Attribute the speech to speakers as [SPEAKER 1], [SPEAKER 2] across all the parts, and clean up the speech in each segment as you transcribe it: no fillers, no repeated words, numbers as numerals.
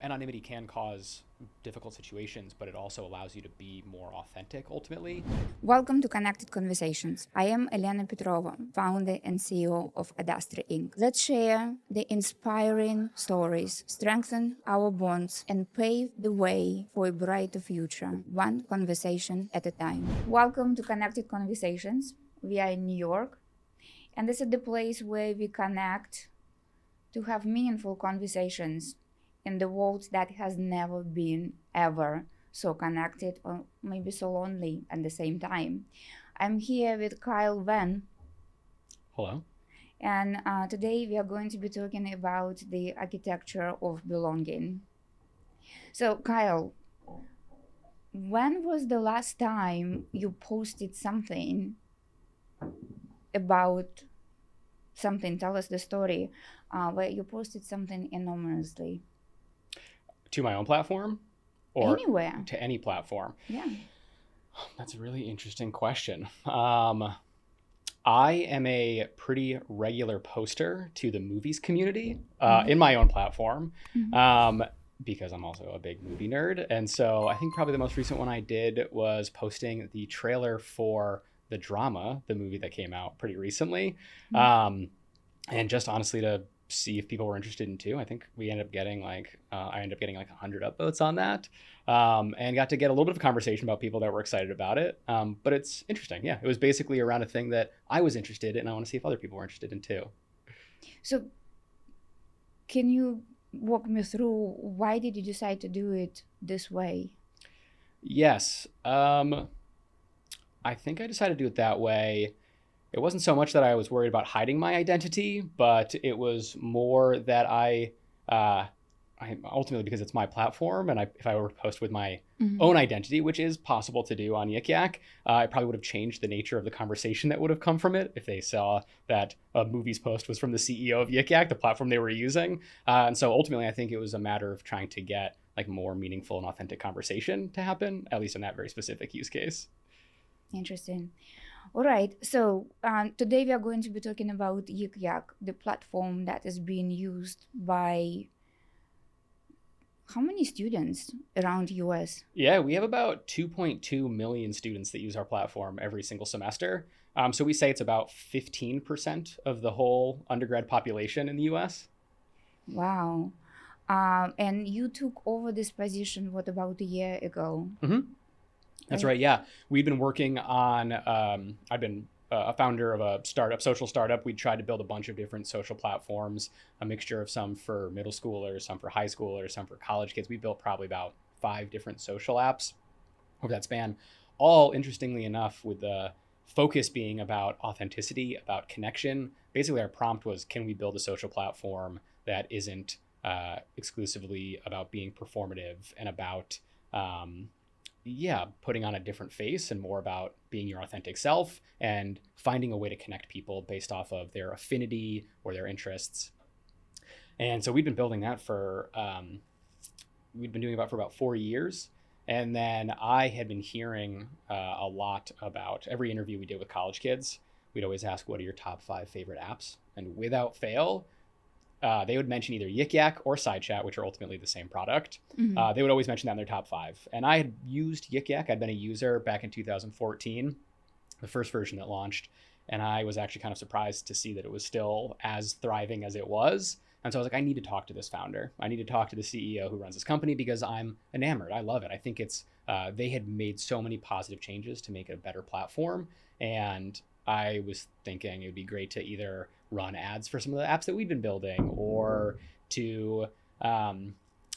[SPEAKER 1] anonymity can cause difficult situations, but it also allows you to be more authentic ultimately.
[SPEAKER 2] Welcome to Connected Conversations. I am Elena Petrova, founder and CEO of Adastra Inc. Let's share the inspiring stories, strengthen our bonds, and pave the way for a brighter future, one conversation at a time. Welcome to Connected Conversations. We are in New York, and this is the place where we connect to have meaningful conversations in the world that has never been ever so connected or maybe so lonely at the same time. I'm here with Kyle Venn.
[SPEAKER 1] Hello.
[SPEAKER 2] And today we are going to be talking about the architecture of belonging. So Kyle, when was the last time you posted something about something? Tell us the story where you posted something anonymously.
[SPEAKER 1] To my own platform? Or
[SPEAKER 2] anywhere?
[SPEAKER 1] to any platform?
[SPEAKER 2] Yeah.
[SPEAKER 1] That's a really interesting question. I am a pretty regular poster to the movies community in my own platform because I'm also a big movie nerd. And so I think probably the most recent one I did was posting the trailer for The Drama, the movie that came out pretty recently. And just honestly to see if people were interested in too. I think we ended up getting I ended up getting 100 upvotes on that, and got to get a little bit of conversation about people that were excited about it. But it's interesting. Yeah, it was basically around a thing that I was interested in, and I want to see if other people were interested in too.
[SPEAKER 2] So can you walk me through why did you decide to do it this way?
[SPEAKER 1] Yes. I think I decided to do it that way. It wasn't so much that I was worried about hiding my identity, but it was more that I ultimately, because it's my platform, and if I were to post with my own identity, which is possible to do on Yik Yak, it probably would have changed the nature of the conversation that would have come from it if they saw that a movies post was from the CEO of Yik Yak, the platform they were using. And so ultimately, I think it was a matter of trying to get more meaningful and authentic conversation to happen, at least in that very specific use case.
[SPEAKER 2] Interesting. All right. So today we are going to be talking about Yik Yak, the platform that is being used by how many students around US?
[SPEAKER 1] Yeah, we have about 2.2 million students that use our platform every single semester. So we say it's about 15% of the whole undergrad population in the US.
[SPEAKER 2] Wow. And you took over this position, what, about a year ago?
[SPEAKER 1] That's right. Yeah. We've been working on, I've been a founder of a social startup. We tried to build a bunch of different social platforms, a mixture of some for middle schoolers, some for high schoolers, some for college kids. We built probably about 5 different social apps over that span, all interestingly enough, with the focus being about authenticity, about connection. Basically, our prompt was, can we build a social platform that isn't exclusively about being performative and about putting on a different face, and more about being your authentic self and finding a way to connect people based off of their affinity or their interests. And so we've been building that we've been doing it for about 4 years. And then I had been hearing a lot about every interview we did with college kids. We'd always ask, what are your top 5 favorite apps? And without fail, they would mention either Yik Yak or SideChat, which are ultimately the same product. They would always mention that in their top 5. And I had used Yik Yak. I'd been a user back in 2014, the first version that launched. And I was actually kind of surprised to see that it was still as thriving as it was. And so I was like, I need to talk to this founder. I need to talk to the CEO who runs this company because I'm enamored. I love it. I think they had made so many positive changes to make it a better platform. And I was thinking it would be great to either run ads for some of the apps that we've been building, or to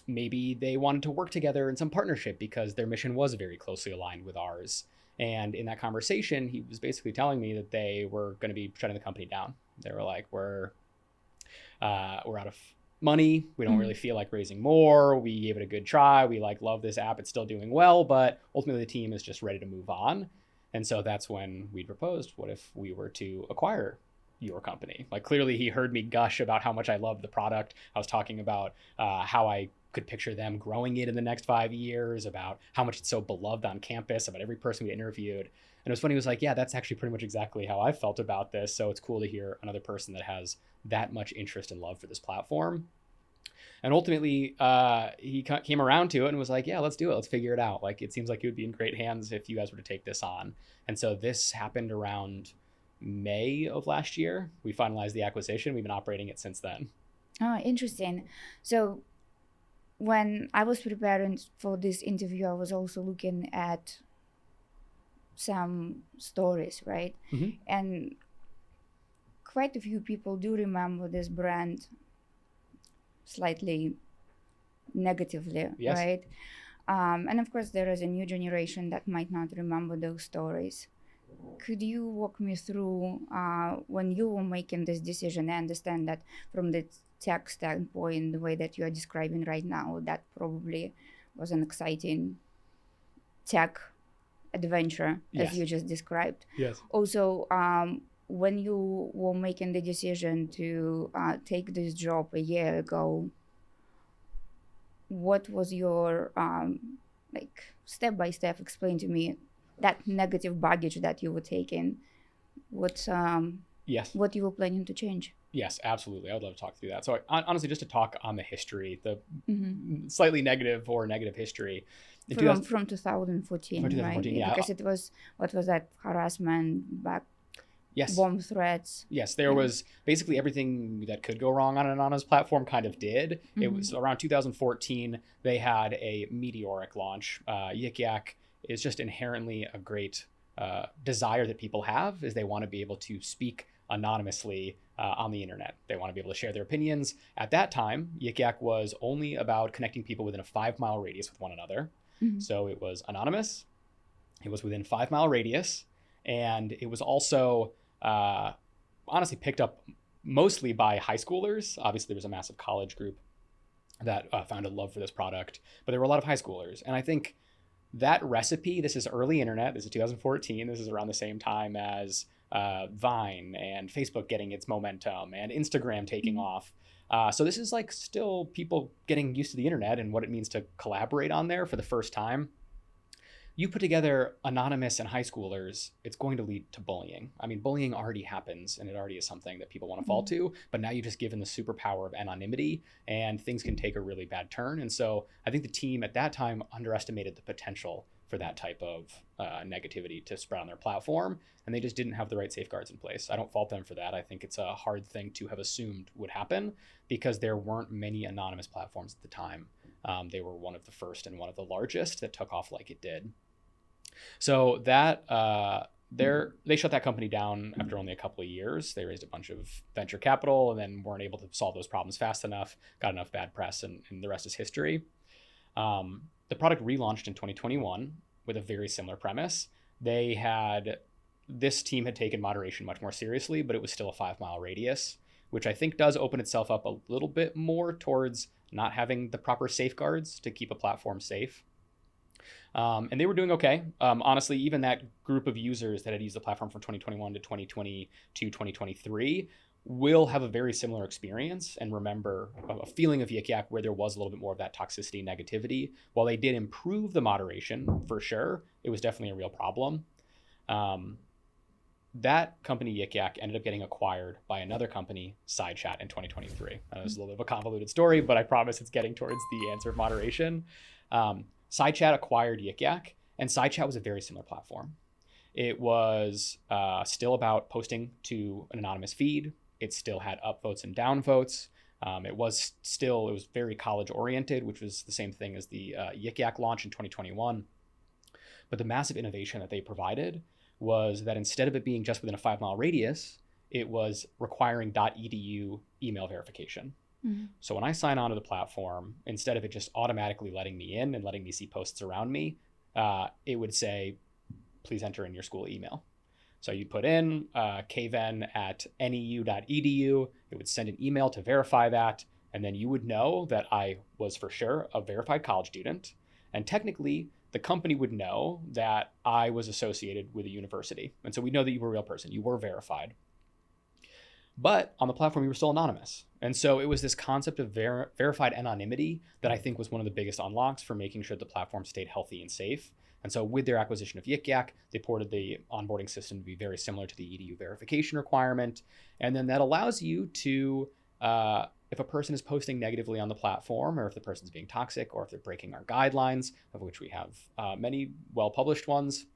[SPEAKER 1] maybe they wanted to work together in some partnership because their mission was very closely aligned with ours. And in that conversation, he was basically telling me that they were going to be shutting the company down. They were like, we're out of money. We don't really feel like raising more. We gave it a good try. We love this app. It's still doing well, but ultimately the team is just ready to move on. And so that's when we proposed, what if we were to acquire your company? Clearly he heard me gush about how much I loved the product. I was talking about how I could picture them growing it in the next 5 years, about how much it's so beloved on campus, about every person we interviewed. And it was funny. He was like, yeah, that's actually pretty much exactly how I felt about this. So it's cool to hear another person that has that much interest and love for this platform. And ultimately, he came around to it and was like, yeah, let's do it. Let's figure it out. Like, it seems like it would be in great hands if you guys were to take this on. And so this happened around May of last year. We finalized the acquisition. We've been operating it since then.
[SPEAKER 2] Oh, interesting. So when I was preparing for this interview, I was also looking at some stories, right?
[SPEAKER 1] Mm-hmm.
[SPEAKER 2] And quite a few people do remember this brand slightly negatively,
[SPEAKER 1] Yes.
[SPEAKER 2] right? And of course, there is a new generation that might not remember those stories. Could you walk me through when you were making this decision? I understand that from the tech standpoint, the way that you are describing right now, that probably was an exciting tech adventure, as
[SPEAKER 1] Yes.
[SPEAKER 2] you just described.
[SPEAKER 1] Yes.
[SPEAKER 2] Also, when you were making the decision to take this job a year ago, what was your like step by step? Explain to me that negative baggage that you were taking. What
[SPEAKER 1] Yes.
[SPEAKER 2] what you were planning to change?
[SPEAKER 1] Yes, absolutely. I would love to talk through that. So honestly, just to talk on the history, the
[SPEAKER 2] Mm-hmm.
[SPEAKER 1] slightly negative history. In
[SPEAKER 2] From 2014,
[SPEAKER 1] from
[SPEAKER 2] right?
[SPEAKER 1] 2014, yeah.
[SPEAKER 2] Because it was, what was that, harassment, back
[SPEAKER 1] Yes.
[SPEAKER 2] bomb threats.
[SPEAKER 1] Yes, there was basically everything that could go wrong on an anonymous platform kind of did. It was around 2014, they had a meteoric launch. Yik Yak is just inherently a great desire that people have, is they want to be able to speak anonymously on the internet. They want to be able to share their opinions. At that time, Yik Yak was only about connecting people within a 5-mile radius with one another. So it was anonymous, it was within 5-mile radius, and it was also honestly picked up mostly by high schoolers. Obviously, there was a massive college group that found a love for this product, but there were a lot of high schoolers. And I think that recipe, this is early internet, this is 2014, this is around the same time as Vine and Facebook getting its momentum and Instagram taking off. So this is like still people getting used to the internet and what it means to collaborate on there for the first time. You put together anonymous and high schoolers, it's going to lead to bullying. I mean, bullying already happens and it already is something that people want to fall to, but now you've just given the superpower of anonymity and things can take a really bad turn. And so I think the team at that time underestimated the potential for that type of negativity to spread on their platform, and they just didn't have the right safeguards in place. I don't fault them for that. I think it's a hard thing to have assumed would happen because there weren't many anonymous platforms at the time. They were one of the first and one of the largest that took off like it did. So that they shut that company down after only a couple of years. They raised a bunch of venture capital and then weren't able to solve those problems fast enough, got enough bad press, and the rest is history. The product relaunched in 2021 with a very similar premise. This team had taken moderation much more seriously, but it was still a 5-mile radius, which I think does open itself up a little bit more towards not having the proper safeguards to keep a platform safe. And they were doing okay. Honestly, even that group of users that had used the platform from 2021 to 2022, 2023 will have a very similar experience and remember a feeling of Yik Yak where there was a little bit more of that toxicity, negativity. While they did improve the moderation for sure, it was definitely a real problem. That company, Yik Yak, ended up getting acquired by another company, SideChat, in 2023. That was a little bit of a convoluted story, but I promise it's getting towards the answer of moderation. SideChat acquired Yik Yak, and SideChat was a very similar platform. It was still about posting to an anonymous feed. It still had upvotes and downvotes. It was very college oriented, which was the same thing as the Yik Yak launch in 2021. But the massive innovation that they provided was that instead of it being just within a 5-mile radius, it was requiring .edu email verification. So when I sign on to the platform, instead of it just automatically letting me in and letting me see posts around me, it would say, please enter in your school email. So you'd put in kven@neu.edu. It would send an email to verify that. And then you would know that I was for sure a verified college student. And technically, the company would know that I was associated with a university. And so we know that you were a real person. You were verified. But on the platform, you were still anonymous. And so it was this concept of verified anonymity that I think was one of the biggest unlocks for making sure the platform stayed healthy and safe. And so with their acquisition of Yik Yak, they ported the onboarding system to be very similar to the EDU verification requirement. And then that allows you to if a person is posting negatively on the platform, or if the person's being toxic, or if they're breaking our guidelines, of which we have many well-published ones,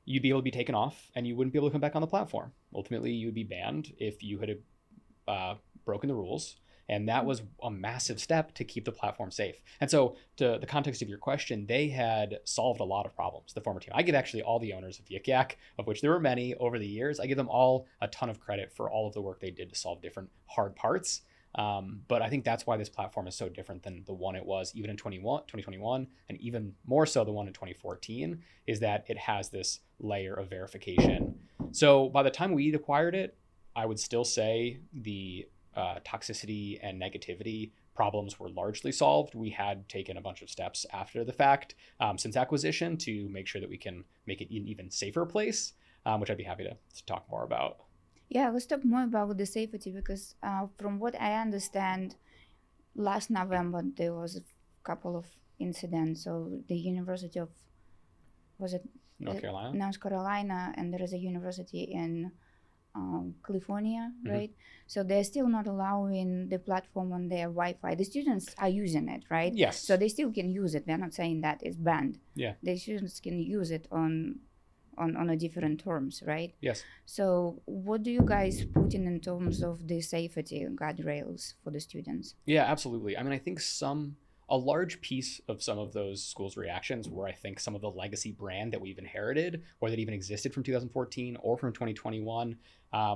[SPEAKER 1] you'd be able to be taken off and you wouldn't be able to come back on the platform. Ultimately, you would be banned if you had broken the rules. And that was a massive step to keep the platform safe. And so, to the context of your question, they had solved a lot of problems, the former team. I give actually all the owners of Yik Yak, of which there were many over the years, I give them all a ton of credit for all of the work they did to solve different hard parts. But I think that's why this platform is so different than the one it was even in 2021, and even more so the one in 2014, is that it has this layer of verification. So by the time we acquired it, I would still say the toxicity and negativity problems were largely solved. We had taken a bunch of steps after the fact since acquisition to make sure that we can make it an even safer place, which I'd be happy to talk more about.
[SPEAKER 2] Yeah, let's talk more about the safety, because from what I understand, last November there was a couple of incidents. So the University of, was it
[SPEAKER 1] North Carolina?
[SPEAKER 2] North Carolina, and there is a university in California, right? So they're still not allowing the platform on their Wi-Fi. The students are using it, right?
[SPEAKER 1] Yes.
[SPEAKER 2] So they still can use it. They're not saying that it's banned.
[SPEAKER 1] Yeah.
[SPEAKER 2] The students can use it on a different terms, right?
[SPEAKER 1] Yes.
[SPEAKER 2] So what do you guys put in terms of the safety guardrails for the students?
[SPEAKER 1] Yeah, absolutely. I mean, I think a large piece of some of those schools' reactions were, I think, some of the legacy brand that we've inherited, or that even existed from 2014 or from 2021,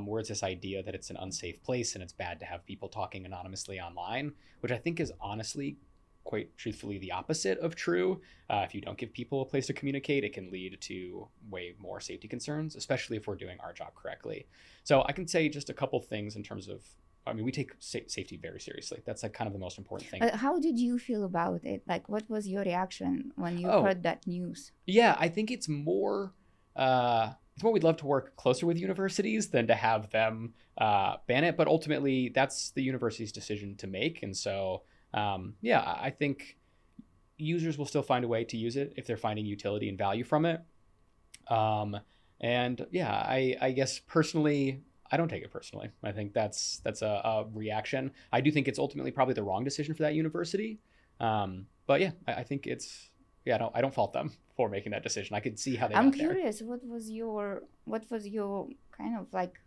[SPEAKER 1] where it's this idea that it's an unsafe place and it's bad to have people talking anonymously online, which I think is honestly, quite truthfully, the opposite of true. If you don't give people a place to communicate, it can lead to way more safety concerns, especially if we're doing our job correctly. So I can say just a couple things in terms of, I mean, we take safety very seriously. That's like kind of the most important thing.
[SPEAKER 2] How did you feel about it? Like, what was your reaction when you heard that news?
[SPEAKER 1] Yeah, I think it's more we'd love to work closer with universities than to have them ban it. But ultimately, that's the university's decision to make. And so, yeah, I think users will still find a way to use it if they're finding utility and value from it. And yeah, I guess personally, I don't take it personally. I think that's a reaction. I do think it's ultimately probably the wrong decision for that university. But yeah, I think it's, yeah, I don't fault them for making that decision. I could see how they got
[SPEAKER 2] I'm
[SPEAKER 1] there.
[SPEAKER 2] curious, what was your kind of like,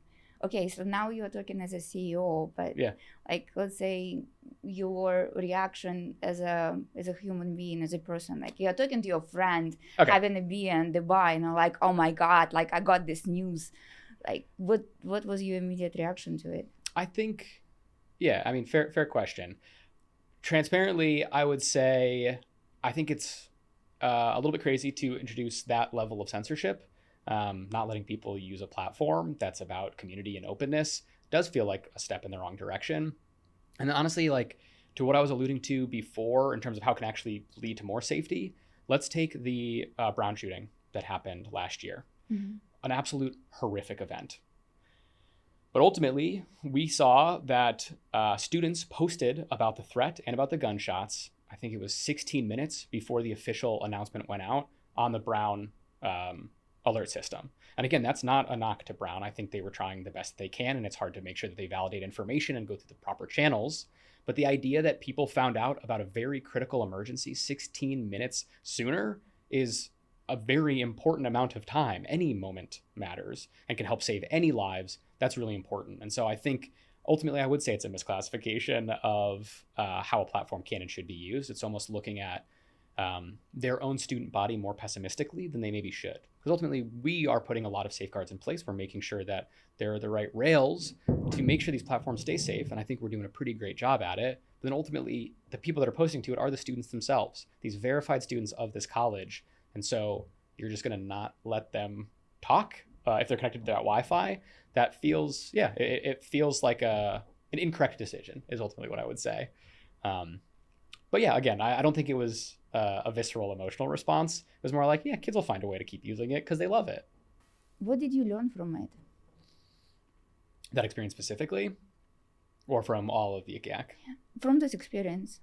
[SPEAKER 2] okay, so now you're talking as a CEO, but
[SPEAKER 1] yeah,
[SPEAKER 2] like, let's say your reaction as a human being, as a person, like you're talking to your friend, having a beer in the bar, and like, oh my God, like I got this news. Like, what was your immediate reaction to it?
[SPEAKER 1] I think, yeah, I mean, fair question. Transparently, I would say I think it's a little bit crazy to introduce that level of censorship. Not letting people use a platform that's about community and openness does feel like a step in the wrong direction. And then honestly, like to what I was alluding to before in terms of how it can actually lead to more safety, let's take the Brown shooting that happened last year. Mm-hmm. An absolute horrific event. But ultimately, we saw that students posted about the threat and about the gunshots, I think it was 16 minutes before the official announcement went out on the Brown alert system. And again, that's not a knock to Brown. I think they were trying the best they can, and it's hard to make sure that they validate information and go through the proper channels. But the idea that people found out about a very critical emergency 16 minutes sooner is a very important amount of time. Any moment matters and can help save any lives. That's really important. And so I think ultimately I would say it's a misclassification of how a platform can and should be used. It's almost looking at their own student body more pessimistically than they maybe should. Because ultimately we are putting a lot of safeguards in place. We're making sure that there are the right rails to make sure these platforms stay safe. And I think we're doing a pretty great job at it. But then ultimately the people that are posting to it are the students themselves, these verified students of this college. And so you're just going to not let them talk if they're connected to that Wi-Fi. That feels, yeah, it feels like an incorrect decision is ultimately what I would say. But yeah, again, I don't think it was a visceral emotional response. It was more like, yeah, kids will find a way to keep using it because they love it.
[SPEAKER 2] What did you learn from it?
[SPEAKER 1] That experience specifically? Or from all of Yik Yak?
[SPEAKER 2] From this experience.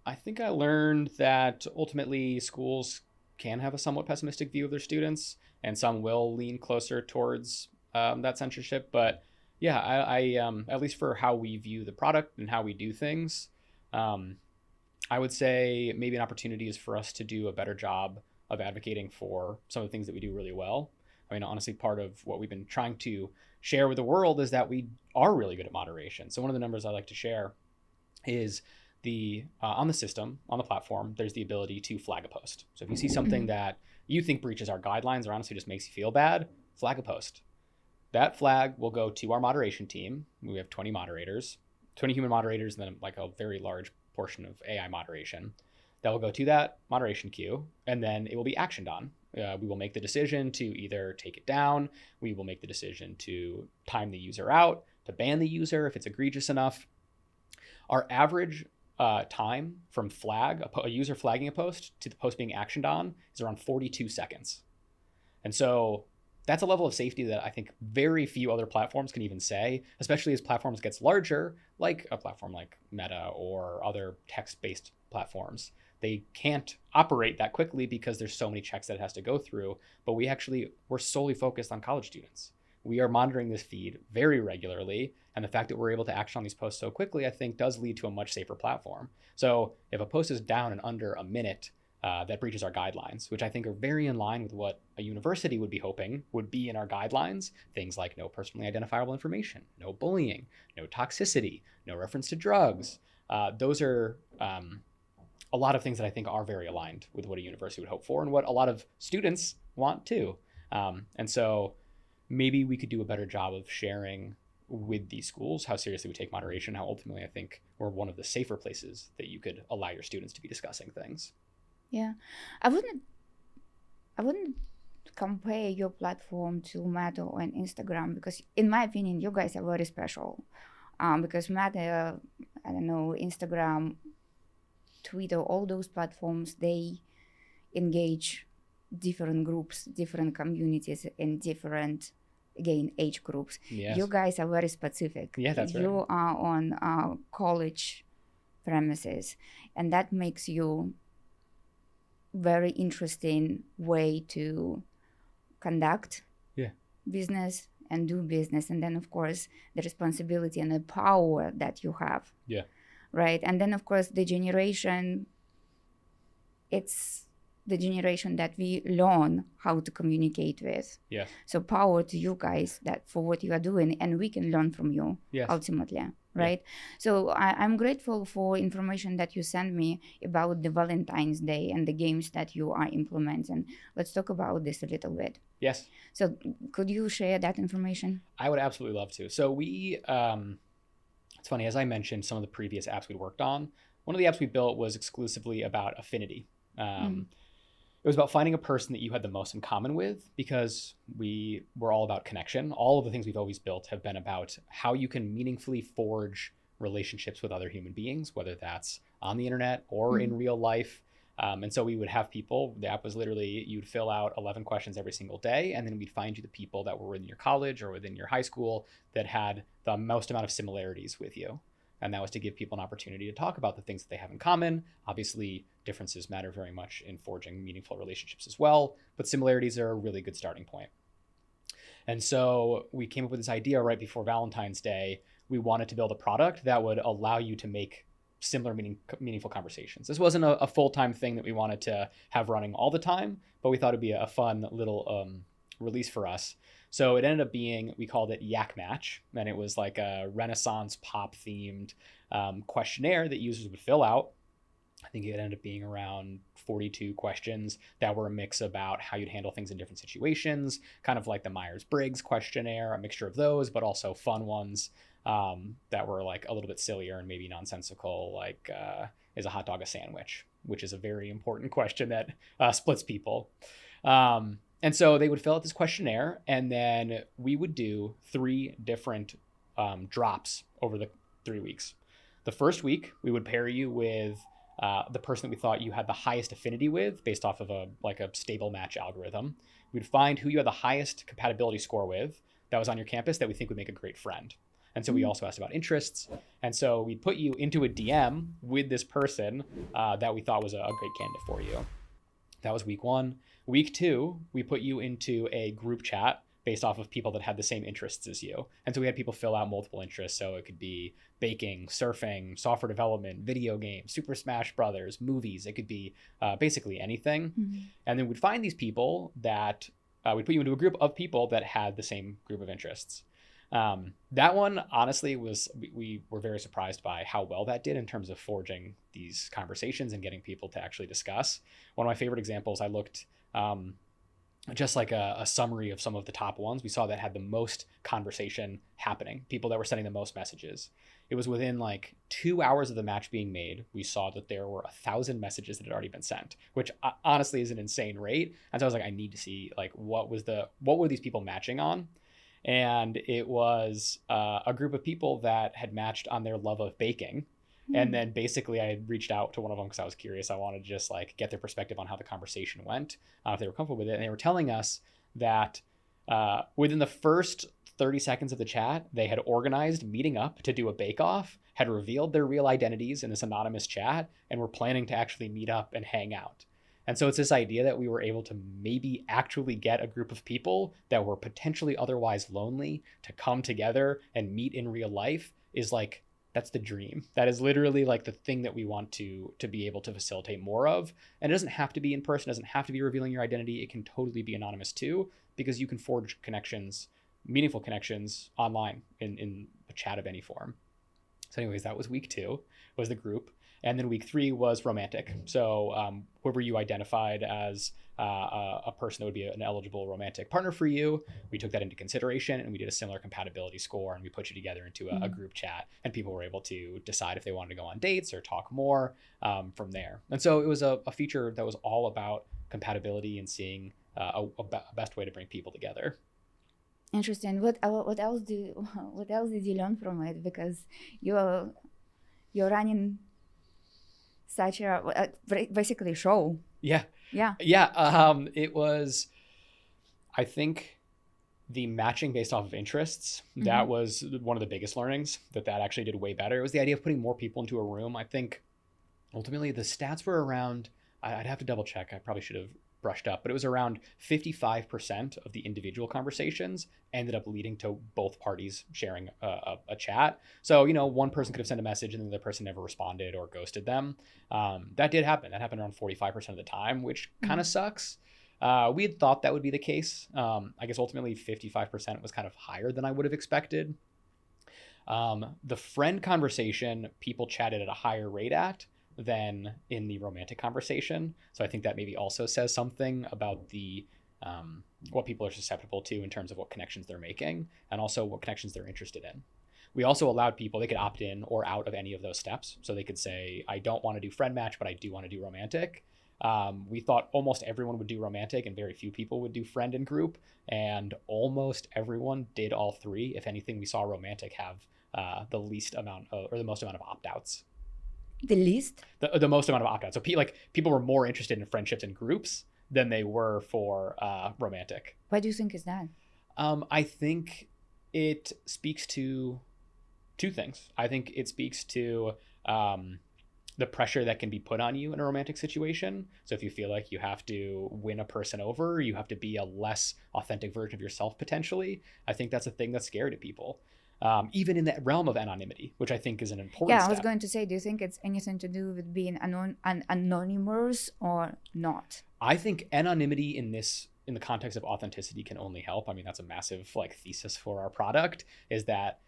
[SPEAKER 1] I think I learned that ultimately schools can have a somewhat pessimistic view of their students, and some will lean closer towards that censorship. But Yeah, at least for how we view the product and how we do things, I would say maybe an opportunity is for us to do a better job of advocating for some of the things that we do really well. I mean, honestly, part of what we've been trying to share with the world is that we are really good at moderation. So one of the numbers I like to share is the on the system, on the platform, there's the ability to flag a post. So if you see something that you think breaches our guidelines or honestly just makes you feel bad, flag a post. That flag will go to our moderation team. We have 20 moderators, 20 human moderators, and then like a very large portion of AI moderation. That will go to that moderation queue, and then it will be actioned on. We will make the decision to either take it down. We will make the decision to time the user out, to ban the user if it's egregious enough. Our average time from a user flagging a post to the post being actioned on is around 42 seconds. And so that's a level of safety that I think very few other platforms can even say, especially as platforms gets larger, like a platform like Meta or other text-based platforms. They can't operate that quickly because there's so many checks that it has to go through, but we're solely focused on college students. We are monitoring this feed very regularly, and the fact that we're able to action on these posts so quickly, I think, does lead to a much safer platform. So if a post is down in under a minute, that breaches our guidelines, which I think are very in line with what a university would be hoping would be in our guidelines. Things like no personally identifiable information, no bullying, no toxicity, no reference to drugs. Those are a lot of things that I think are very aligned with what a university would hope for and what a lot of students want too. And so maybe we could do a better job of sharing with these schools how seriously we take moderation, how ultimately I think we're one of the safer places that you could allow your students to be discussing things.
[SPEAKER 2] Yeah, I wouldn't compare your platform to Meta and Instagram because, in my opinion, you guys are very special. Because Meta, I don't know, Instagram, Twitter, all those platforms, they engage different groups, different communities, and different, again, age groups.
[SPEAKER 1] Yes.
[SPEAKER 2] You guys are very specific.
[SPEAKER 1] Yeah, that's right.
[SPEAKER 2] You are on college premises, and that makes you very interesting way to conduct business and do business. And then, of course, the responsibility and the power that you have.
[SPEAKER 1] Yeah.
[SPEAKER 2] Right. And then, of course, the generation, it's the generation that we learn how to communicate with.
[SPEAKER 1] Yes.
[SPEAKER 2] So power to you guys that for what you are doing, and we can learn from you ultimately. Right. Yeah. So I'm grateful for information that you sent me about the Valentine's Day and the games that you are implementing. Let's talk about this a little bit.
[SPEAKER 1] Yes.
[SPEAKER 2] So could you share that information?
[SPEAKER 1] I would absolutely love to. So we, it's funny, as I mentioned, some of the previous apps we worked on, one of the apps we built was exclusively about affinity. It was about finding a person that you had the most in common with, because we were all about connection. All of the things we've always built have been about how you can meaningfully forge relationships with other human beings, whether that's on the internet or in real life. And so we would have people, the app was literally, you'd fill out 11 questions every single day, and then we'd find you the people that were within your college or within your high school that had the most amount of similarities with you. And that was to give people an opportunity to talk about the things that they have in common. Obviously, differences matter very much in forging meaningful relationships as well, but similarities are a really good starting point. And so we came up with this idea right before Valentine's Day. We wanted to build a product that would allow you to make similar meaningful conversations. This wasn't a full-time thing that we wanted to have running all the time, but we thought it'd be a fun little release for us. So it ended up being, we called it Yak Match, and it was like a Renaissance pop themed questionnaire that users would fill out. I think it ended up being around 42 questions that were a mix about how you'd handle things in different situations, kind of like the Myers-Briggs questionnaire, a mixture of those, but also fun ones that were like a little bit sillier and maybe nonsensical, like is a hot dog a sandwich, which is a very important question that splits people. And so they would fill out this questionnaire, and then we would do 3 different drops over the 3 weeks. The first week, we would pair you with the person that we thought you had the highest affinity with based off of a stable match algorithm. We'd find who you had the highest compatibility score with that was on your campus that we think would make a great friend. And so we also asked about interests. And so we'd put you into a DM with this person that we thought was a great candidate for you. That was week 1. Week 2, we put you into a group chat based off of people that had the same interests as you. And so we had people fill out multiple interests. So it could be baking, surfing, software development, video games, Super Smash Brothers, movies. It could be basically anything.
[SPEAKER 2] Mm-hmm.
[SPEAKER 1] And then we'd find these people that we'd put you into a group of people that had the same group of interests. That one, honestly, we were very surprised by how well that did in terms of forging these conversations and getting people to actually discuss. One of my favorite examples, I looked just like a summary of some of the top ones. We saw that had the most conversation happening, people that were sending the most messages. It was within like 2 hours of the match being made, we saw that there were 1,000 messages that had already been sent, which honestly is an insane rate. And so I was like, I need to see like what were these people matching on? And it was a group of people that had matched on their love of baking. And then basically I had reached out to one of them because I was curious. I wanted to just like get their perspective on how the conversation went, if they were comfortable with it. And they were telling us that within the first 30 seconds of the chat, they had organized meeting up to do a bake-off, had revealed their real identities in this anonymous chat, and were planning to actually meet up and hang out. And so it's this idea that we were able to maybe actually get a group of people that were potentially otherwise lonely to come together and meet in real life is like, that's the dream. That is literally like the thing that we want to be able to facilitate more of. And it doesn't have to be in person, it doesn't have to be revealing your identity. It can totally be anonymous too, because you can forge connections, meaningful connections online in a chat of any form. So anyways, that was week 2, was the group. And then week 3 was romantic. So whoever you identified as a person that would be an eligible romantic partner for you, we took that into consideration and we did a similar compatibility score and we put you together into a group chat, and people were able to decide if they wanted to go on dates or talk more from there. And so it was a feature that was all about compatibility and seeing a best way to bring people together.
[SPEAKER 2] Interesting. What else did you learn from it? Because you're running such a basically show.
[SPEAKER 1] Yeah. It was, I think, the matching based off of interests. That was one of the biggest learnings. That actually did way better. It was the idea of putting more people into a room. I think ultimately the stats were around, I'd have to double check. I probably should have brushed up, but it was around 55% of the individual conversations ended up leading to both parties sharing a chat. So, one person could have sent a message and then the person never responded or ghosted them. That did happen. That happened around 45% of the time, which kind of sucks. We had thought that would be the case. I guess ultimately 55% was kind of higher than I would have expected. The friend conversation, people chatted at a higher rate than in the romantic conversation. So I think that maybe also says something about the what people are susceptible to in terms of what connections they're making and also what connections they're interested in. We also allowed people, they could opt in or out of any of those steps. So they could say, I don't want to do friend match, but I do want to do romantic. We thought almost everyone would do romantic and very few people would do friend and group. And almost everyone did all 3. If anything, we saw romantic have the least amount or the most amount of opt-outs.
[SPEAKER 2] The least?
[SPEAKER 1] The most amount of opt-outs. So people were more interested in friendships and groups than they were for romantic.
[SPEAKER 2] Why do you think is that?
[SPEAKER 1] I think it speaks to 2 things. I think it speaks to the pressure that can be put on you in a romantic situation. So if you feel like you have to win a person over, you have to be a less authentic version of yourself potentially, I think that's a thing that's scary to people. Even in the realm of anonymity, which I think is an important step.
[SPEAKER 2] I was going to say, do you think it's anything to do with being anonymous or not?
[SPEAKER 1] I think anonymity in the context of authenticity can only help. I mean, that's a massive thesis for our product, is that,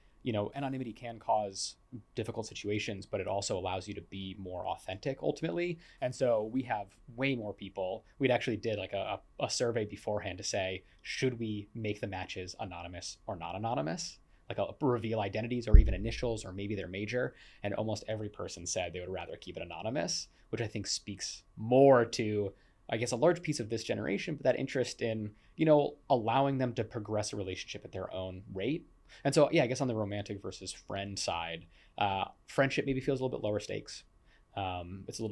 [SPEAKER 1] anonymity can cause difficult situations, but it also allows you to be more authentic ultimately. And so we have way more people. We'd actually did a survey beforehand to say, should we make the matches anonymous or not anonymous? Like reveal identities or even initials or maybe their major. And almost every person said they would rather keep it anonymous, which I think speaks more to, I guess, a large piece of this generation, but that interest in, allowing them to progress a relationship at their own rate. And so, I guess on the romantic versus friend side, friendship maybe feels a little bit lower stakes. It's you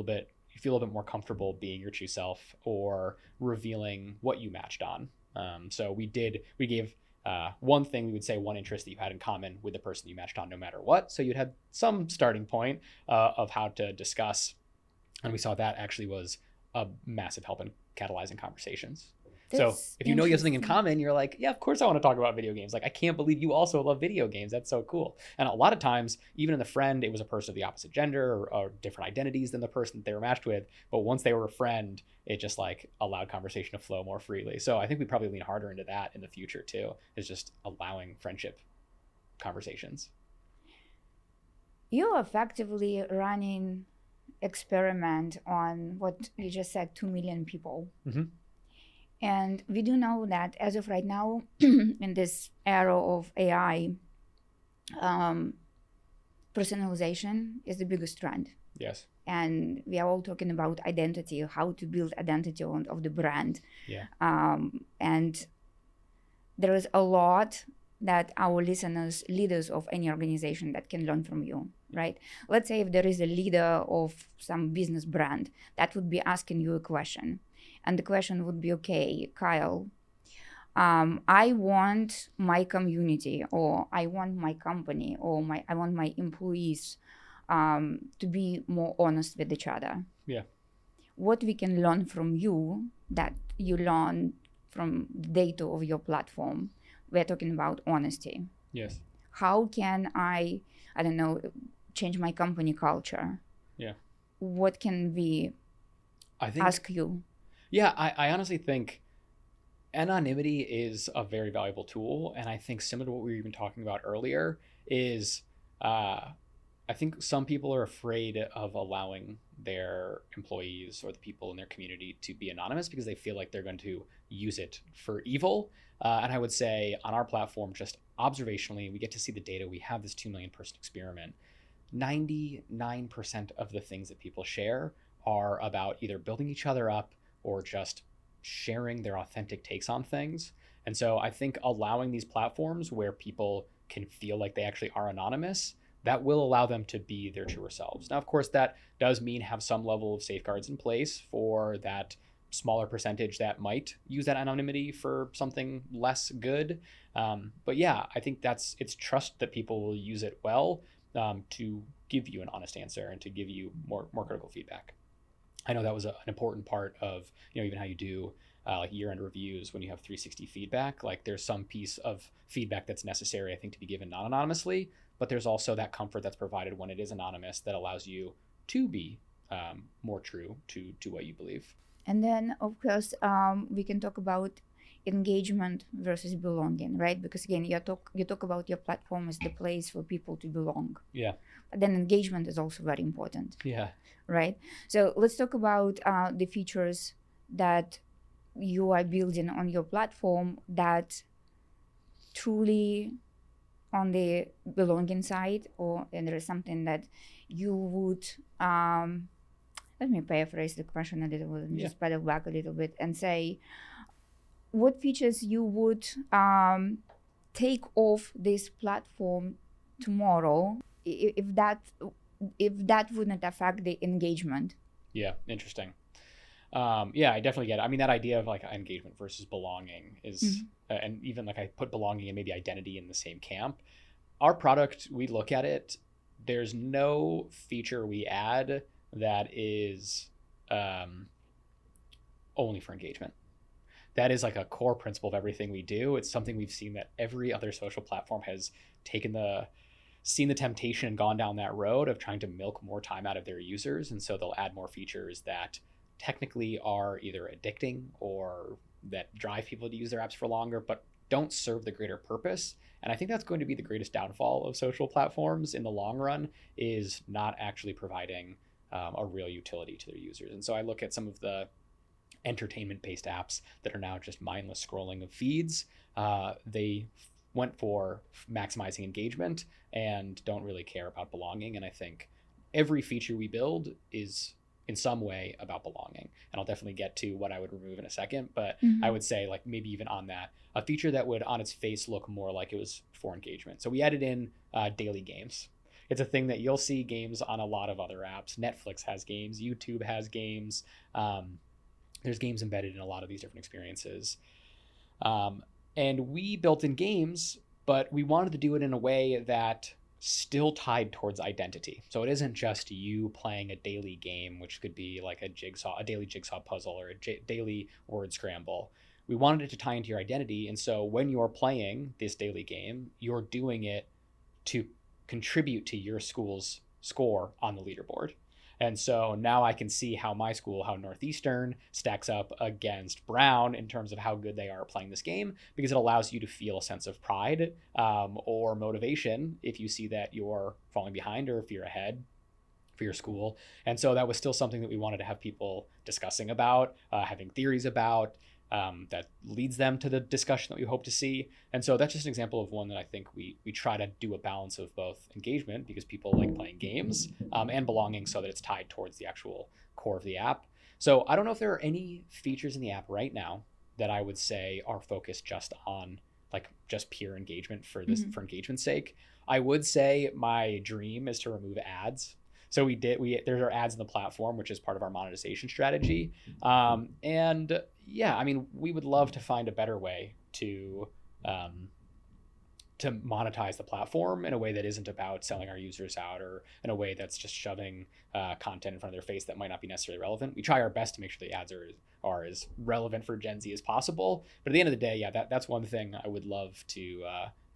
[SPEAKER 1] feel a little bit more comfortable being your true self or revealing what you matched on. So we gave one thing, we would say one interest that you had in common with the person you matched on no matter what. So you'd have some starting point of how to discuss. And we saw that actually was a massive help in catalyzing conversations. So
[SPEAKER 2] That's
[SPEAKER 1] if you know you have something in
[SPEAKER 2] interesting.
[SPEAKER 1] common, you're like, yeah, of course I want to talk about video games. Like, I can't believe you also love video games. That's so cool. And a lot of times, even in the friend, it was a person of the opposite gender or different identities than the person that they were matched with. But once they were a friend, it just like allowed conversation to flow more freely. So I think we probably lean harder into that in the future too, is just allowing friendship conversations.
[SPEAKER 2] You're effectively running experiment on what you just said, 2 million people.
[SPEAKER 1] Mm-hmm.
[SPEAKER 2] And we do know that as of right now, in this era of AI, um, personalization is the biggest trend.
[SPEAKER 1] Yes.
[SPEAKER 2] And we are all talking about identity, how to build identity of the brand.
[SPEAKER 1] Yeah.
[SPEAKER 2] And there is a lot that our listeners, leaders of any organization, that can learn from you, right? Let's say if there is a leader of some business brand that would be asking you a question, and the question would be, okay, Kyle, I want my community, or I want my company, or I want my employees to be more honest with each other.
[SPEAKER 1] Yeah.
[SPEAKER 2] What we can learn from you that you learn from the data of your platform. We're talking about honesty.
[SPEAKER 1] Yes.
[SPEAKER 2] How can I don't know, change my company culture?
[SPEAKER 1] Yeah.
[SPEAKER 2] What can we ask you?
[SPEAKER 1] Yeah, I honestly think anonymity is a very valuable tool. And I think similar to what we were even talking about earlier is I think some people are afraid of allowing their employees or the people in their community to be anonymous because they feel like they're going to use it for evil. And I would say on our platform, just observationally, we get to see the data. We have this 2 million person experiment. 99% of the things that people share are about either building each other up or just sharing their authentic takes on things. And so I think allowing these platforms where people can feel like they actually are anonymous, that will allow them to be their truer selves. Now, of course, that does mean have some level of safeguards in place for that smaller percentage that might use that anonymity for something less good. But yeah, I think it's trust that people will use it well to give you an honest answer and to give you more critical feedback. I know that was an important part of even how you do like year-end reviews when you have 360 feedback. Like there's some piece of feedback that's necessary, I think, to be given non-anonymously, but there's also that comfort that's provided when it is anonymous that allows you to be more true to what you believe.
[SPEAKER 2] And then, of course, we can talk about engagement versus belonging, right? Because again, you talk about your platform as the place for people to belong.
[SPEAKER 1] Yeah.
[SPEAKER 2] But then engagement is also very important.
[SPEAKER 1] Yeah.
[SPEAKER 2] Right. So let's talk about the features that you are building on your platform that truly on the belonging side, and there is something that you would let me paraphrase the question a little bit and just pedal back a little bit and say what features you would take off this platform tomorrow if that wouldn't affect the engagement.
[SPEAKER 1] Yeah, interesting. Yeah, I definitely get it. I mean, that idea of like engagement versus belonging is, and even like I put belonging and maybe identity in the same camp. Our product, we look at it, there's no feature we add that is only for engagement. That is like a core principle of everything we do. It's something we've seen that every other social platform has seen the temptation and gone down that road of trying to milk more time out of their users. And so they'll add more features that technically are either addicting or that drive people to use their apps for longer, but don't serve the greater purpose. And I think that's going to be the greatest downfall of social platforms in the long run, is not actually providing a real utility to their users. And so I look at some of the entertainment-based apps that are now just mindless scrolling of feeds. They went for maximizing engagement and don't really care about belonging. And I think every feature we build is in some way about belonging. And I'll definitely get to what I would remove in a second, but I would say like maybe even on that, a feature that would on its face look more like it was for engagement. So we added in daily games. It's a thing that you'll see games on a lot of other apps. Netflix has games, YouTube has games. There's games embedded in a lot of these different experiences. And we built in games, but we wanted to do it in a way that still tied towards identity. So it isn't just you playing a daily game, which could be like a daily jigsaw puzzle or a daily word scramble. we wanted it to tie into your identity. And so when you're playing this daily game, you're doing it to contribute to your school's score on the leaderboard. And so now I can see how my school, how Northeastern, stacks up against Brown in terms of how good they are at playing this game, because it allows you to feel a sense of pride or motivation if you see that you're falling behind or if you're ahead for your school. And so that was still something that we wanted to have people discussing about, having theories about, that leads them to the discussion that we hope to see. And so that's just an example of one that I think we try to do a balance of both engagement, because people like playing games, and belonging, so that it's tied towards the actual core of the app. So I don't know if there are any features in the app right now that I would say are focused just on like just pure engagement for this, for engagement's sake. I would say my dream is to remove ads. So there are ads in the platform, which is part of our monetization strategy. And yeah, I mean, we would love to find a better way to monetize the platform in a way that isn't about selling our users out, or in a way that's just shoving content in front of their face that might not be necessarily relevant. We try our best to make sure the ads are as relevant for Gen Z as possible. But at the end of the day, yeah, that's one thing I would love to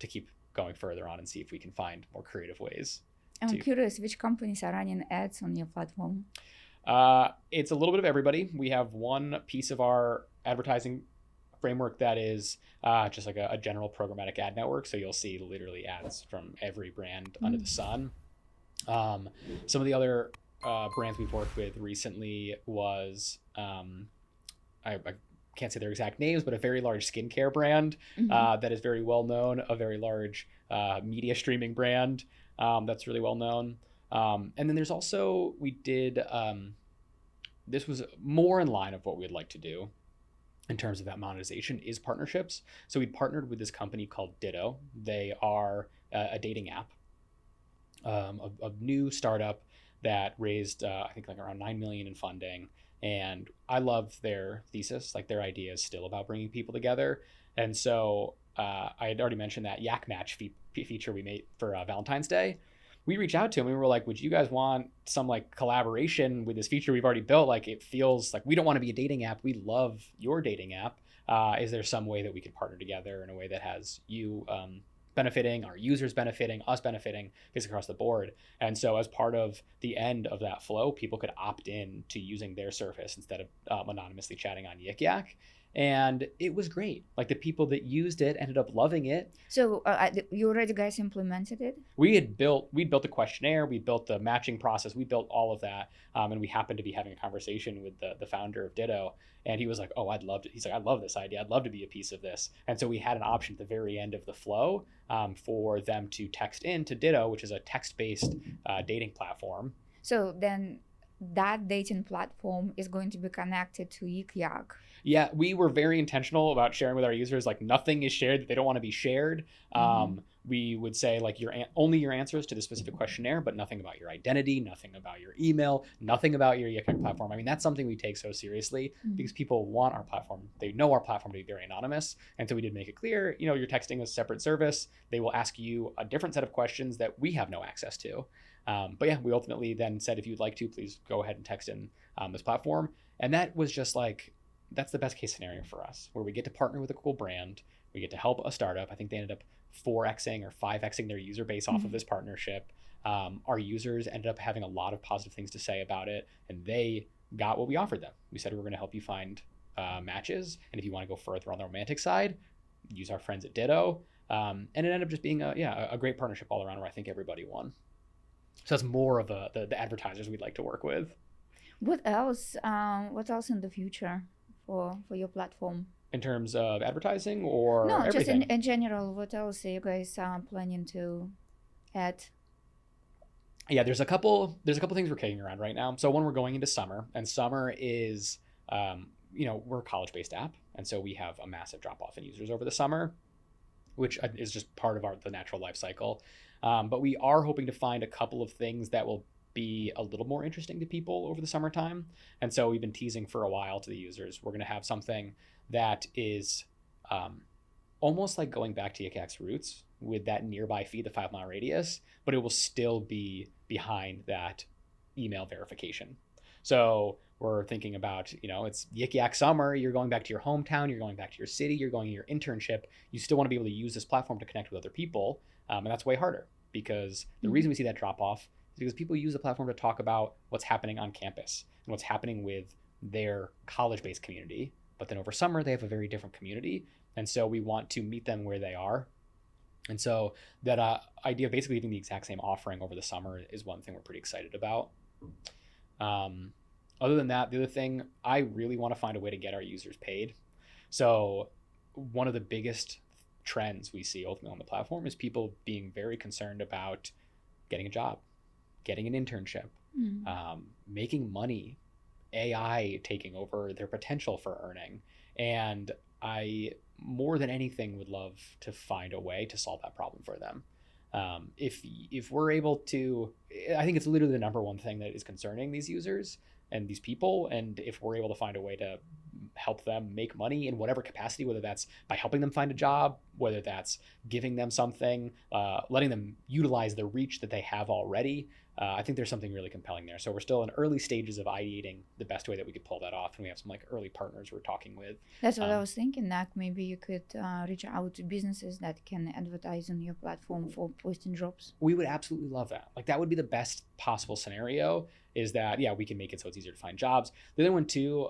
[SPEAKER 1] keep going further on and see if we can find more creative ways.
[SPEAKER 2] I'm curious, which companies are running ads on your platform?
[SPEAKER 1] It's a little bit of everybody. We have one piece of our advertising framework that is just like a general programmatic ad network. So you'll see literally ads from every brand under the sun. Some of the other brands we've worked with recently was, I can't say their exact names, but a very large skincare brand that is very well known, a very large media streaming brand that's really well known. And then there's also, we did, this was more in line of what we'd like to do in terms of that monetization, is partnerships. So we partnered with this company called Ditto. They are a dating app, a new startup that raised, I think like around 9 million in funding. And I love their thesis. Like, their idea is still about bringing people together. And so I had already mentioned that Yak Match feature we made for Valentine's Day. We reached out to them. We were like, would you guys want some like collaboration with this feature we've already built? Like, it feels like we don't want to be a dating app. We love your dating app. Is there some way that we could partner together in a way that has you benefiting, our users benefiting, us benefiting, basically across the board? And so as part of the end of that flow, people could opt in to using their service instead of anonymously chatting on Yik Yak. And it was great. Like, the people that used it ended up loving it.
[SPEAKER 2] So you already guys implemented it?
[SPEAKER 1] We built the questionnaire, we built the matching process, we built all of that. And we happened to be having a conversation with the founder of Ditto. And he was like, oh, he's like, I love this idea. I'd love to be a piece of this. And so we had an option at the very end of the flow for them to text in to Ditto, which is a text-based dating platform.
[SPEAKER 2] So then that dating platform is going to be connected to Yik Yak.
[SPEAKER 1] Yeah, we were very intentional about sharing with our users, like, nothing is shared that they don't want to be shared. We would say, like, only your answers to the specific questionnaire, but nothing about your identity, nothing about your email, nothing about your Yik Yak platform. I mean, that's something we take so seriously because people want our platform. They know our platform to be very anonymous. And so we did make it clear, you're texting a separate service. They will ask you a different set of questions that we have no access to. But yeah, we ultimately then said, if you'd like to, please go ahead and text in this platform. And that was just like, that's the best case scenario for us, where we get to partner with a cool brand. We get to help a startup. I think they ended up 4xing or 5xing their user base off of this partnership. Our users ended up having a lot of positive things to say about it, and they got what we offered them. We said, we're going to help you find matches. And if you want to go further on the romantic side, use our friends at Ditto. And it ended up just being a great partnership all around, where I think everybody won. So that's more of the advertisers we'd like to work with.
[SPEAKER 2] What else? What else in the future for your platform?
[SPEAKER 1] In terms of advertising, or
[SPEAKER 2] no,
[SPEAKER 1] everything?
[SPEAKER 2] Just in general, what else are you guys planning to add?
[SPEAKER 1] Yeah, there's a couple things we're kicking around right now. So one, we're going into summer, and summer is we're a college-based app, and so we have a massive drop-off in users over the summer, which is just part of the natural life cycle. But we are hoping to find a couple of things that will be a little more interesting to people over the summertime. And so we've been teasing for a while to the users, we're going to have something that is almost like going back to Yik Yak's roots with that nearby feed, the 5 mile radius, but it will still be behind that email verification. So we're thinking about, it's Yik Yak summer. You're going back to your hometown. You're going back to your city. You're going to your internship. You still want to be able to use this platform to connect with other people. And that's way harder because the reason we see that drop off is because people use the platform to talk about what's happening on campus and what's happening with their college-based community. But then over summer, they have a very different community. And so we want to meet them where they are. And so that idea of basically having the exact same offering over the summer is one thing we're pretty excited about. Other than that, the other thing, I really want to find a way to get our users paid. So one of the biggest trends we see ultimately on the platform is people being very concerned about getting a job, getting an internship, making money, AI taking over their potential for earning. And I, more than anything, would love to find a way to solve that problem for them. If we're able to, I think it's literally the number one thing that is concerning these users and these people. And if we're able to find a way to help them make money in whatever capacity, whether that's by helping them find a job, whether that's giving them something, letting them utilize the reach that they have already, I think there's something really compelling there. So we're still in early stages of ideating the best way that we could pull that off. And we have some early partners we're talking with.
[SPEAKER 2] That's what I was thinking, that maybe you could reach out to businesses that can advertise on your platform for posting jobs.
[SPEAKER 1] We would absolutely love that. That would be the best possible scenario, is that, we can make it so it's easier to find jobs. The other one too,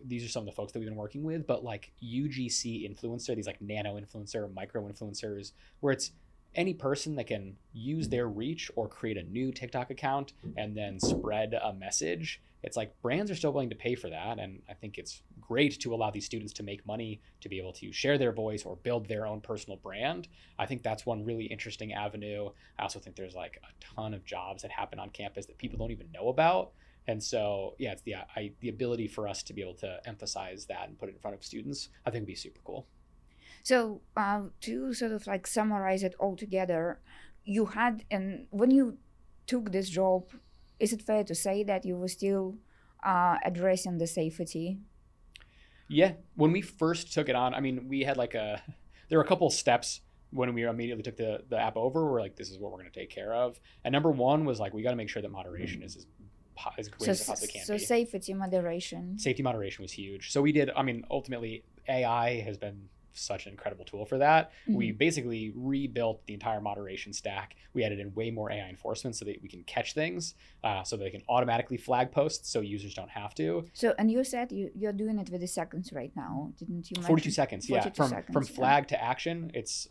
[SPEAKER 1] these are some of the folks that we've been working with, but UGC influencer, these nano influencer, micro influencers, where it's any person that can use their reach or create a new TikTok account and then spread a message. It's brands are still willing to pay for that. And I think it's great to allow these students to make money, to be able to share their voice or build their own personal brand. I think that's one really interesting avenue. I also think there's a ton of jobs that happen on campus that people don't even know about. And so, it's the ability for us to be able to emphasize that and put it in front of students, I think would be super cool.
[SPEAKER 2] So to sort of summarize it all together, you had, and when you took this job, is it fair to say that you were still addressing the safety?
[SPEAKER 1] Yeah, when we first took it on, we had there were a couple of steps when we immediately took the app over. We're this is what we're going to take care of. And number one was we got to make sure that moderation is as great as it possibly can be.
[SPEAKER 2] So safety moderation.
[SPEAKER 1] Safety moderation was huge. So we did, ultimately AI has been such an incredible tool for that. We basically rebuilt the entire moderation stack. We added in way more AI enforcement so that we can catch things, so that they can automatically flag posts so users don't have to.
[SPEAKER 2] So, and you said you're doing it with the seconds right now, didn't you mention?
[SPEAKER 1] 42 seconds,
[SPEAKER 2] 42
[SPEAKER 1] yeah.
[SPEAKER 2] seconds,
[SPEAKER 1] From flag to action, it's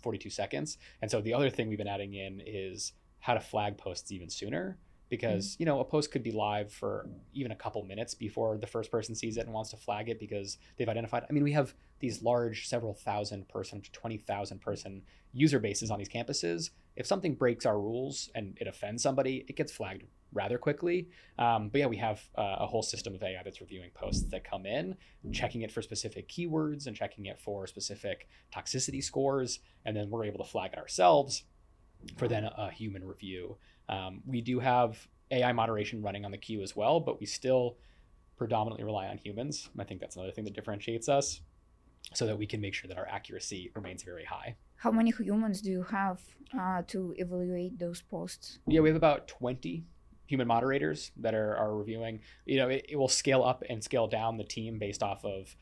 [SPEAKER 1] 42 seconds. And so the other thing we've been adding in is how to flag posts even sooner. Because, a post could be live for even a couple minutes before the first person sees it and wants to flag it because they've identified. We have these large, several thousand person, 20,000 person user bases on these campuses. If something breaks our rules and it offends somebody, it gets flagged rather quickly. But we have a whole system of AI that's reviewing posts that come in, checking it for specific keywords and checking it for specific toxicity scores. And then we're able to flag it ourselves for then a human review. We do have AI moderation running on the queue as well, but we still predominantly rely on humans. I think that's another thing that differentiates us, so that we can make sure that our accuracy remains very high.
[SPEAKER 2] How many humans do you have to evaluate those posts?
[SPEAKER 1] Yeah, we have about 20 human moderators that are reviewing. It will scale up and scale down the team based off of,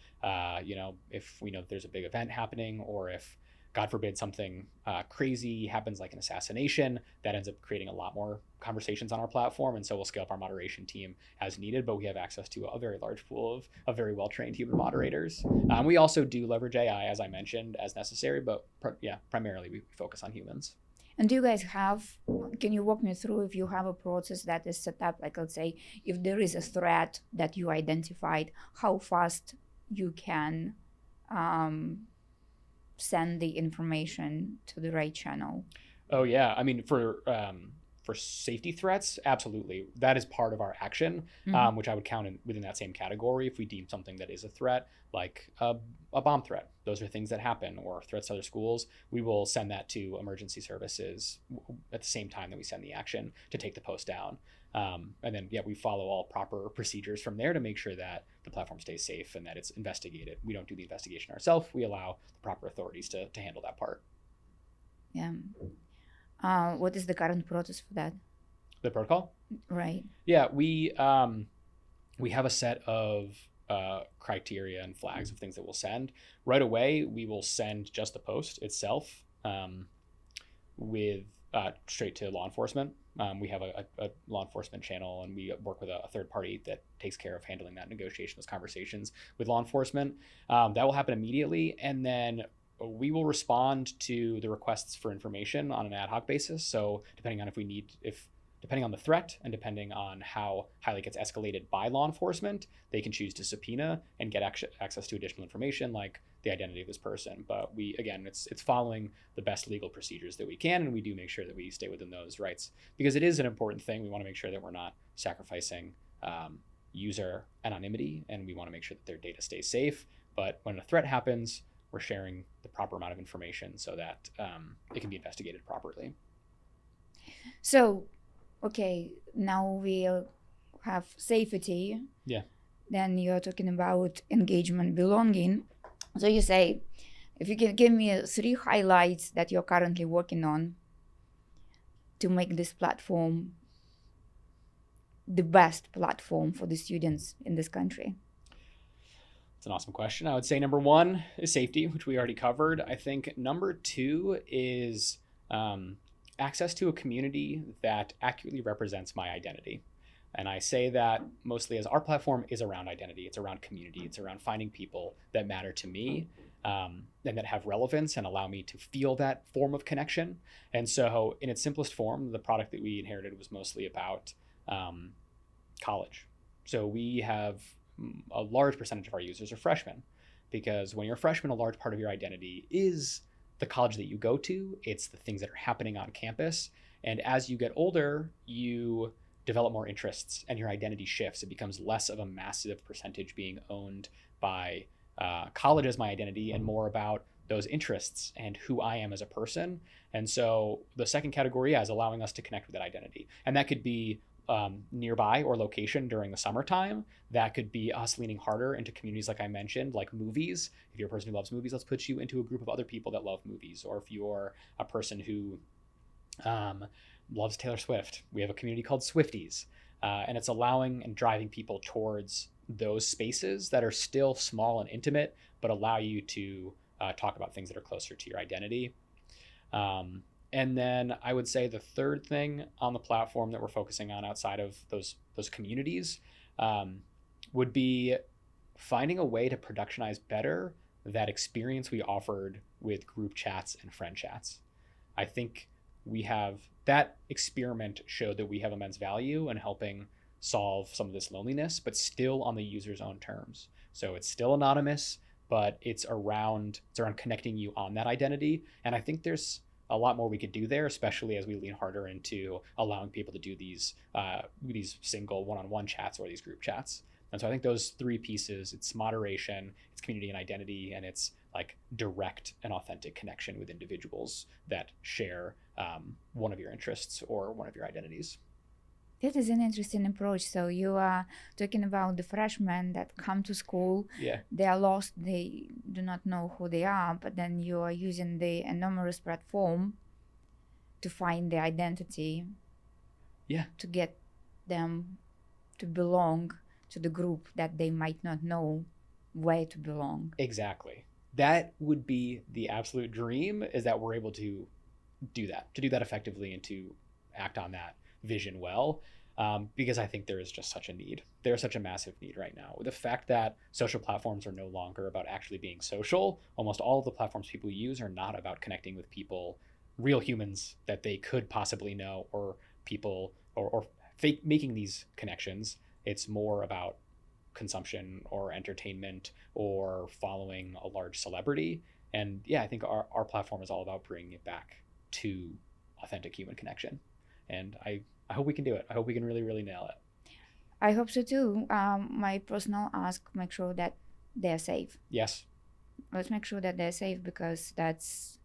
[SPEAKER 1] if we know there's a big event happening, or if, God forbid, something crazy happens like an assassination, that ends up creating a lot more conversations on our platform. And so we'll scale up our moderation team as needed, but we have access to a very large pool of very well-trained human moderators. We also do leverage AI, as I mentioned, as necessary, but primarily we focus on humans.
[SPEAKER 2] And do you guys can you walk me through if you have a process that is set up, let's say, if there is a threat that you identified, how fast you can send the information to the right channel?
[SPEAKER 1] Oh yeah, for safety threats, absolutely. That is part of our action, which I would count within that same category. If we deem something that is a threat, like a bomb threat, those are things that happen, or threats to other schools, we will send that to emergency services at the same time that we send the action to take the post down. And then, we follow all proper procedures from there to make sure that the platform stays safe and that it's investigated. We don't do the investigation ourselves. We allow the proper authorities to handle that part.
[SPEAKER 2] Yeah. What is the current process for that?
[SPEAKER 1] The protocol?
[SPEAKER 2] Right.
[SPEAKER 1] Yeah, we have a set of criteria and flags of things that we'll send. Right away, we will send just the post itself with straight to law enforcement. We have a law enforcement channel, and we work with a third party that takes care of handling that negotiation, those conversations with law enforcement. That will happen immediately, and then we will respond to the requests for information on an ad hoc basis. So depending on depending on the threat and depending on how highly it gets escalated by law enforcement, they can choose to subpoena and get access to additional information like the identity of this person. But it's following the best legal procedures that we can, and we do make sure that we stay within those rights because it is an important thing. We want to make sure that we're not sacrificing user anonymity, and we want to make sure that their data stays safe. But when a threat happens, we're sharing the proper amount of information so that it can be investigated properly.
[SPEAKER 2] So, okay, now we have safety.
[SPEAKER 1] Yeah.
[SPEAKER 2] Then you're talking about engagement, belonging. So you say, if you can give me 3 highlights that you're currently working on to make this platform the best platform for the students in this country.
[SPEAKER 1] It's an awesome question. I would say number 1 is safety, which we already covered. I think number 2 is access to a community that accurately represents my identity. And I say that mostly as our platform is around identity. It's around community. It's around finding people that matter to me and that have relevance and allow me to feel that form of connection. And so in its simplest form, the product that we inherited was mostly about college. So we have a large percentage of our users are freshmen because when you're a freshman, a large part of your identity is the college that you go to. It's the things that are happening on campus. And as you get older, you develop more interests and your identity shifts. It becomes less of a massive percentage being owned by college as my identity and more about those interests and who I am as a person. And so the second category is allowing us to connect with that identity. And that could be nearby or location during the summertime. That could be us leaning harder into communities like I mentioned, like movies. If you're a person who loves movies, let's put you into a group of other people that love movies. Or if you're a person who loves Taylor Swift, we have a community called Swifties. And it's allowing and driving people towards those spaces that are still small and intimate, but allow you to talk about things that are closer to your identity. And then I would say the third thing on the platform that we're focusing on outside of those communities would be finding a way to productionize better that experience we offered with group chats and friend chats. I think we have that experiment showed that we have immense value in helping solve some of this loneliness, but still on the user's own terms. So it's still anonymous, but it's around connecting you on that identity. And I think there's a lot more we could do there, especially as we lean harder into allowing people to do these single one-on-one chats or these group chats. And so I think those 3 pieces, it's moderation, it's community and identity, and it's like direct and authentic connection with individuals that share one of your interests or one of your identities.
[SPEAKER 2] That is an interesting approach. So you are talking about the freshmen that come to school.
[SPEAKER 1] Yeah.
[SPEAKER 2] They are lost. They do not know who they are. But then you are using the anonymous platform to find their identity.
[SPEAKER 1] Yeah.
[SPEAKER 2] To get them to belong to the group that they might not know where to belong.
[SPEAKER 1] Exactly. That would be the absolute dream, is that we're able to do that effectively and to act on that vision well, because I think there is just such a need. There's such a massive need right now. The fact that social platforms are no longer about actually being social, almost all of the platforms people use are not about connecting with people, real humans that they could possibly know, or people or fake making these connections. It's more about consumption or entertainment or following a large celebrity. And yeah, I think our platform is all about bringing it back to authentic human connection. And I hope we can do it. I hope we can really, really nail it.
[SPEAKER 2] I hope so too. My personal ask, make sure that they're safe.
[SPEAKER 1] Yes.
[SPEAKER 2] Let's make sure that they're safe, because that's,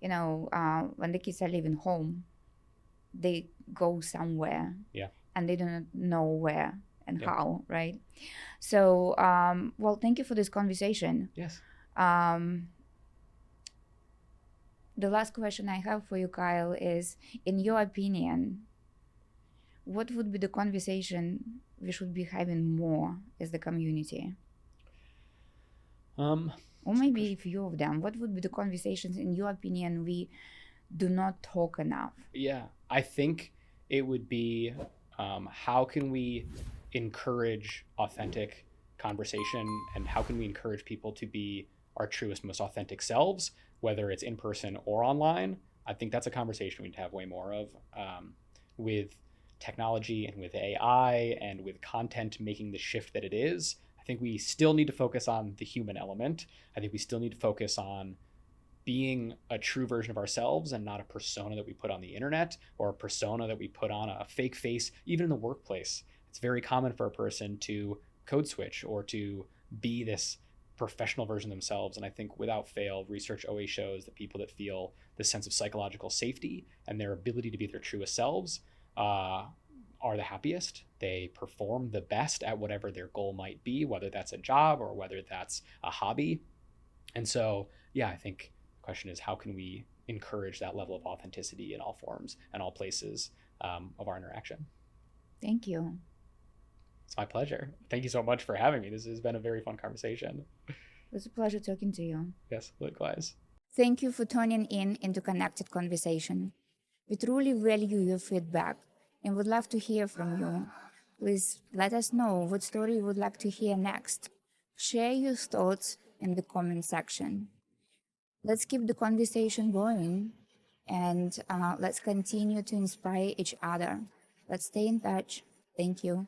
[SPEAKER 2] when the kids are leaving home, they go somewhere.
[SPEAKER 1] Yeah.
[SPEAKER 2] And they don't know where and how, right? So, well, thank you for this conversation.
[SPEAKER 1] Yes.
[SPEAKER 2] The last question I have for you, Kyle, is, in your opinion, what would be the conversation we should be having more as the community? Or maybe a few of them. What would be the conversations, in your opinion, we do not talk enough?
[SPEAKER 1] Yeah, I think it would be how can we encourage authentic conversation, and how can we encourage people to be our truest, most authentic selves, whether it's in person or online. I think that's a conversation we'd have way more of, with technology and with AI and with content making the shift that it is. I think we still need to focus on the human element. I think we still need to focus on being a true version of ourselves and not a persona that we put on the internet or a persona that we put on a fake face, even in the workplace. It's very common for a person to code switch or to be this professional version of themselves. And I think without fail, research always shows that people that feel this sense of psychological safety and their ability to be their truest selves are the happiest. They perform the best at whatever their goal might be, whether that's a job or whether that's a hobby. And so, yeah, I think the question is how can we encourage that level of authenticity in all forms and all places of our interaction?
[SPEAKER 2] Thank you.
[SPEAKER 1] It's my pleasure. Thank you so much for having me. This has been a very fun conversation.
[SPEAKER 2] It was a pleasure talking to you.
[SPEAKER 1] Yes, likewise.
[SPEAKER 2] Thank you for tuning in into Connected Conversation. We truly value your feedback and would love to hear from you. Please let us know what story you would like to hear next. Share your thoughts in the comment section. Let's keep the conversation going, and let's continue to inspire each other. Let's stay in touch. Thank you.